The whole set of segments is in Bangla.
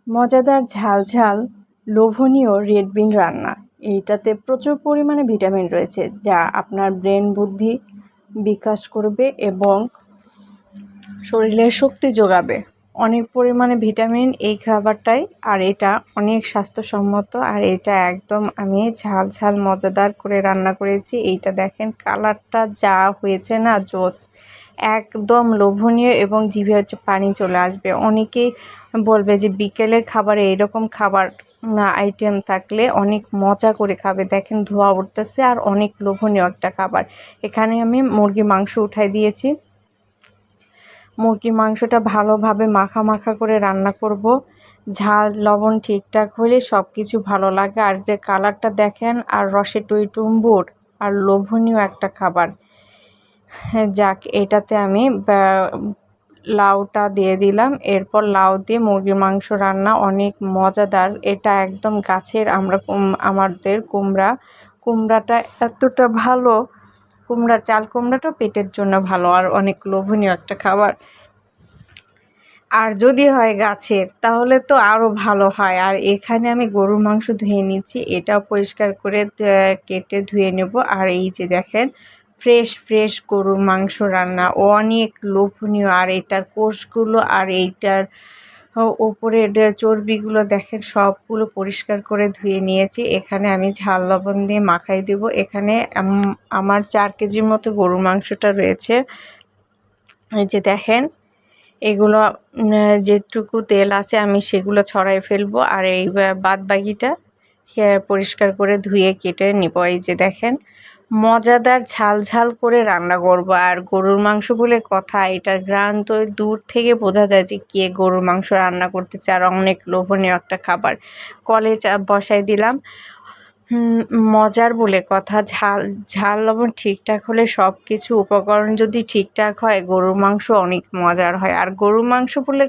মজাদার ঝাল ঝাল লোভনীয় রেড বিন রান্না। এইটাতে প্রচুর পরিমাণে ভিটামিন রয়েছে যা আপনার ব্রেন বুদ্ধি বিকাশ করবে এবং শরীরের শক্তি যোগাবে। অনেক পরিমাণে ভিটামিন এই খাবারটাই, আর এটা অনেক স্বাস্থ্যসম্মত। আর এটা একদম আমি ঝাল ঝাল মজাদার করে রান্না করেছি। এইটা দেখেন কালারটা যা হয়েছে না, জোস, একদম লোভনীয় এবং জিভে হচ্ছে পানি চলে আসবে। অনেকেই বলবে যে বিকেলের খাবারে এরকম খাবার আইটেম থাকলে অনেক মজা করে খাবে। দেখেন ধোঁয়া উঠতেছে আর অনেক লোভনীয় একটা খাবার। এখানে আমি মুরগি মাংস উঠাই দিয়েছি। মুরগির মাংসটা ভালোভাবে মাখা মাখা করে রান্না করব। ঝাল লবণ ঠিকঠাক হলে সব কিছু ভালো লাগে। আর কালারটা দেখেন, আর রসে টইটুম্বুর আর লোভনীয় একটা খাবার। যাক, এটাতে আমি লাউটা দিয়ে দিলাম। এরপর লাউ দিয়ে মুরগির মাংস রান্না অনেক মজাদার। এটা একদম গাছের আমাদের কুমড়াটা এতটা ভালো। চাল কুমড়াটা পেটের জন্য ভালো আর অনেক লোভনীয় একটা খাবার। আর যদি হয় গাছের তাহলে তো আরও ভালো হয়। আর এখানে আমি গরুর মাংস ধুয়ে নিচ্ছি, এটাও পরিষ্কার করে কেটে ধুয়ে নেব। আর এই যে দেখেন ফ্রেশ গরুর মাংস রান্না অনেক লোভনীয়। আর এটার কোষগুলো আর এইটার ওপরের চর্বিগুলো দেখেন সবগুলো পরিষ্কার করে ধুয়ে নিয়েছি। এখানে আমি ঝাল লবণ দিয়ে মাখাই দেব। এখানে আমার 4 কেজির মতো গরুর মাংসটা রয়েছে। এই যে দেখেন, এগুলো যেটুকু তেল আছে আমি সেগুলো ছড়াই ফেলবো। আর এই বাদ বাকিটা পরিষ্কার করে ধুয়ে কেটে নিব। এই যে দেখেন মজাদার ঝাল ঝাল করে রান্না করব। আর গরুর মাংস বলে কথা, এটার ঘ্রাণ তো দূর থেকে বোঝা যায় যে কে গরুর মাংস রান্না করতেছে। আর অনেক লোভনীয় একটা খাবার। কলে বসাই দিলাম। মজার বলে কথা, ঝাল লবণ ঠিকঠাক হলে সব কিছু উপকরণ যদি ঠিকঠাক হয় গরুর মাংস অনেক মজার হয়। আর গরুর মাংস বলে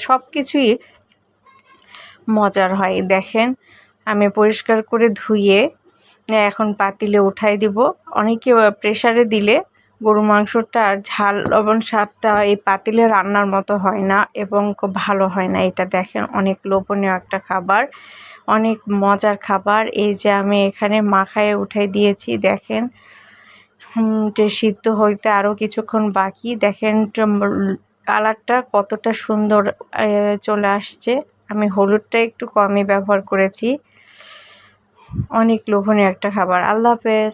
সব কিছুই মজার হয়। দেখেন আমি পরিষ্কার করে ধুয়ে এখন পাতিলে উঠাই দিব। অনেকে প্রেসারে দিলে গরুর মাংসটা আর ঝাল লবণ স্বাদটা এই পাতিলে রান্নার মতো হয় না এবং খুব ভালো হয় না। এটা দেখেন অনেক লোভনীয় একটা খাবার, অনেক মজার খাবার। এই যে আমি এখানে মাখায় উঠাই দিয়েছি। দেখেন সিদ্ধ হইতে আরও কিছুক্ষণ বাকি। দেখেন কালারটা কতটা সুন্দর চলে আসছে। আমি হলুদটা একটু কমই ব্যবহার করেছি। অনেক লোভনীয় একটা খাবার। আল্লাহ হাফেজ।